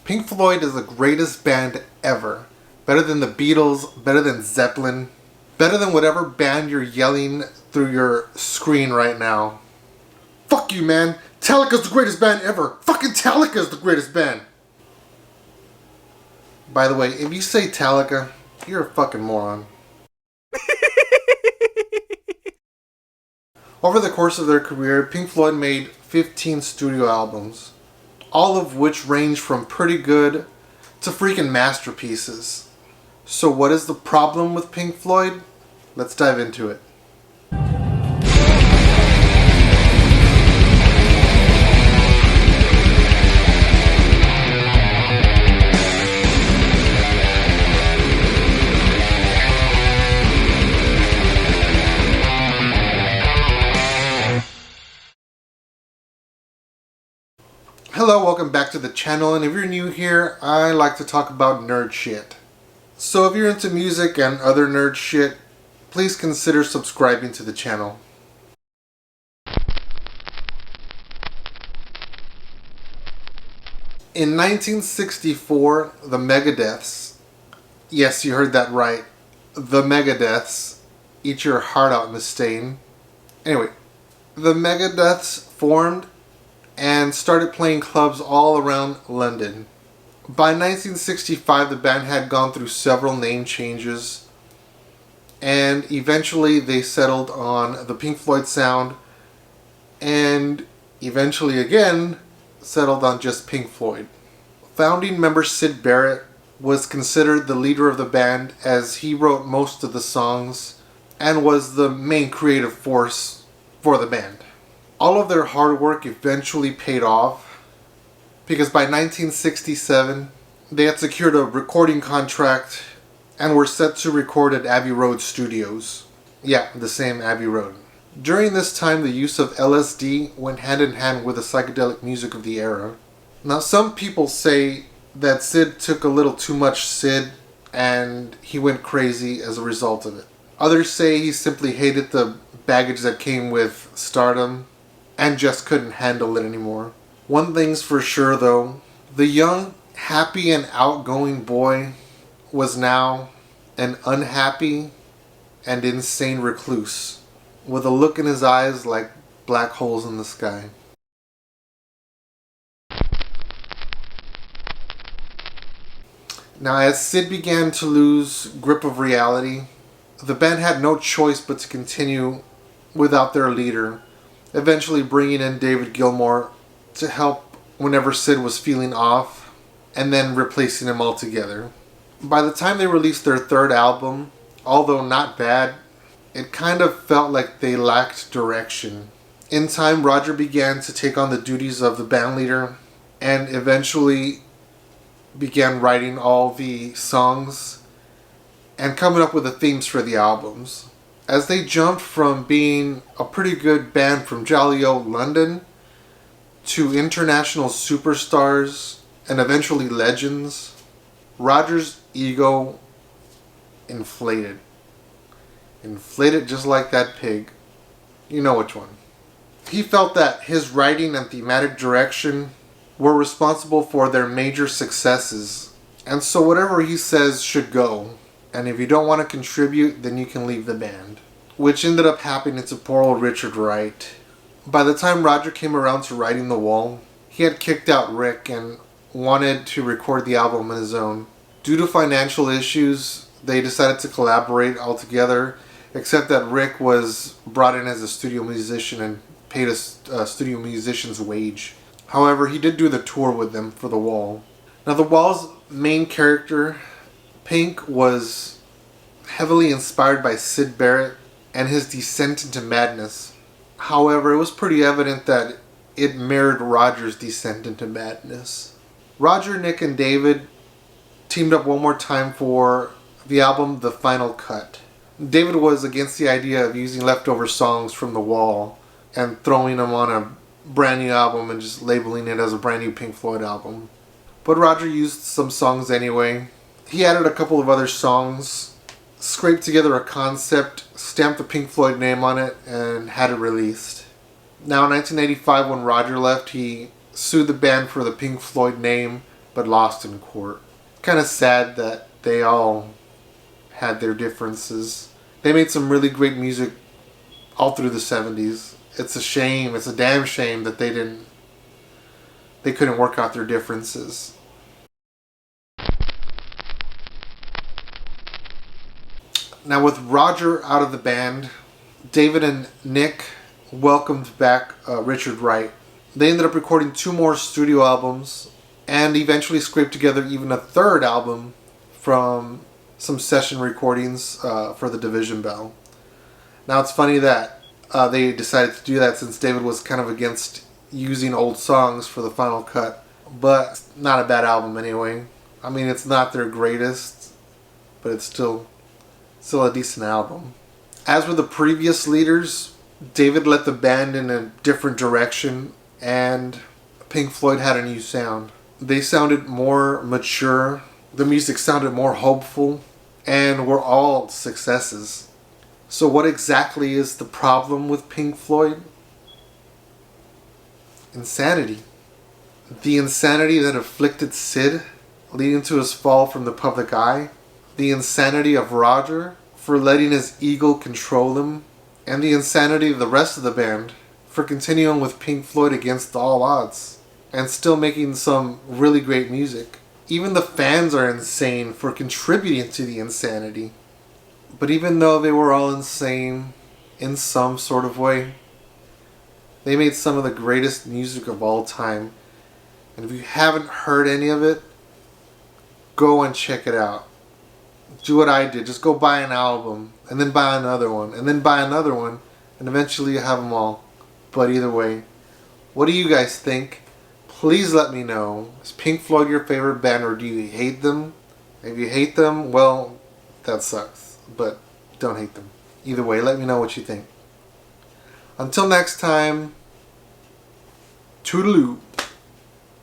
Pink Floyd is the greatest band ever. Better than the Beatles, better than Zeppelin, better than whatever band you're yelling through your screen right now. Fuck you, man. Metallica's the greatest band ever. Fucking Metallica's the greatest band. By the way, if you say Metallica, you're a fucking moron. Over the course of their career, Pink Floyd made 15 studio albums, all of which range from pretty good to freaking masterpieces. So what is the problem with Pink Floyd? Let's dive into it. Hello, welcome back to the channel, and if you're new here, I like to talk about nerd shit. So if you're into music and other nerd shit, please consider subscribing to the channel. In 1964, the Megadeths, yes, you heard that right, the Megadeths, eat your heart out, Mustaine. Anyway, the Megadeths formed and started playing clubs all around London. By 1965, the band had gone through several name changes, and eventually they settled on the Pink Floyd sound, and eventually again settled on just Pink Floyd. Founding member Sid Barrett was considered the leader of the band, as he wrote most of the songs and was the main creative force for the band. All of their hard work eventually paid off, because by 1967 they had secured a recording contract and were set to record at Abbey Road Studios. Yeah, the same Abbey Road. During this time, the use of LSD went hand in hand with the psychedelic music of the era. Now, some people say that Sid took a little too much Sid and he went crazy as a result of it. Others say he simply hated the baggage that came with stardom and just couldn't handle it anymore. One thing's for sure though, the young, happy and outgoing boy was now an unhappy and insane recluse, with a look in his eyes like black holes in the sky. Now, as Sid began to lose grip of reality, the band had no choice but to continue without their leader, eventually bringing in David Gilmour to help whenever Sid was feeling off, and then replacing him altogether. By the time they released their third album, although not bad, it kind of felt like they lacked direction. In time, Roger began to take on the duties of the band leader and eventually began writing all the songs and coming up with the themes for the albums. As they jumped from being a pretty good band from jolly old London to international superstars and eventually legends, Roger's ego inflated. Inflated just like that pig. You know which one. He felt that his writing and thematic direction were responsible for their major successes, and so whatever he says should go. And if you don't want to contribute, then you can leave the band. Which ended up happening to poor old Richard Wright. By the time Roger came around to writing The Wall, he had kicked out Rick and wanted to record the album on his own. Due to financial issues, they decided to collaborate altogether, except that Rick was brought in as a studio musician and paid a studio musician's wage. However, he did do the tour with them for The Wall. Now, The Wall's main character, Pink, was heavily inspired by Sid Barrett and his descent into madness. However, it was pretty evident that it mirrored Roger's descent into madness. Roger, Nick, and David teamed up one more time for the album The Final Cut. David was against the idea of using leftover songs from The Wall and throwing them on a brand new album and just labeling it as a brand new Pink Floyd album. But Roger used some songs anyway. He added a couple of other songs, scraped together a concept, stamped the Pink Floyd name on it, and had it released. Now in 1985, when Roger left, he sued the band for the Pink Floyd name but lost in court. Kind of sad that they all had their differences. They made some really great music all through the 70s. It's a shame, it's a damn shame that they couldn't work out their differences. Now with Roger out of the band, David and Nick welcomed back Richard Wright. They ended up recording 2 more studio albums and eventually scraped together even a 3rd album from some session recordings for the Division Bell. Now it's funny that they decided to do that since David was kind of against using old songs for the final cut. But not a bad album anyway. I mean, it's not their greatest, but it's still a decent album. As with the previous leaders, David led the band in a different direction, and Pink Floyd had a new sound. They sounded more mature, the music sounded more hopeful, and were all successes. So what exactly is the problem with Pink Floyd? Insanity. The insanity that afflicted Sid, leading to his fall from the public eye. The insanity of Roger for letting his ego control him. And the insanity of the rest of the band for continuing with Pink Floyd against all odds and still making some really great music. Even the fans are insane for contributing to the insanity. But even though they were all insane in some sort of way, they made some of the greatest music of all time. And if you haven't heard any of it, go and check it out. Do what I did. Just go buy an album, and then buy another one, and then buy another one, and eventually you have them all. But either way, what do you guys think? Please let me know. Is Pink Floyd your favorite band, or do you hate them? If you hate them, well, that sucks. But don't hate them. Either way, let me know what you think. Until next time, toodaloo.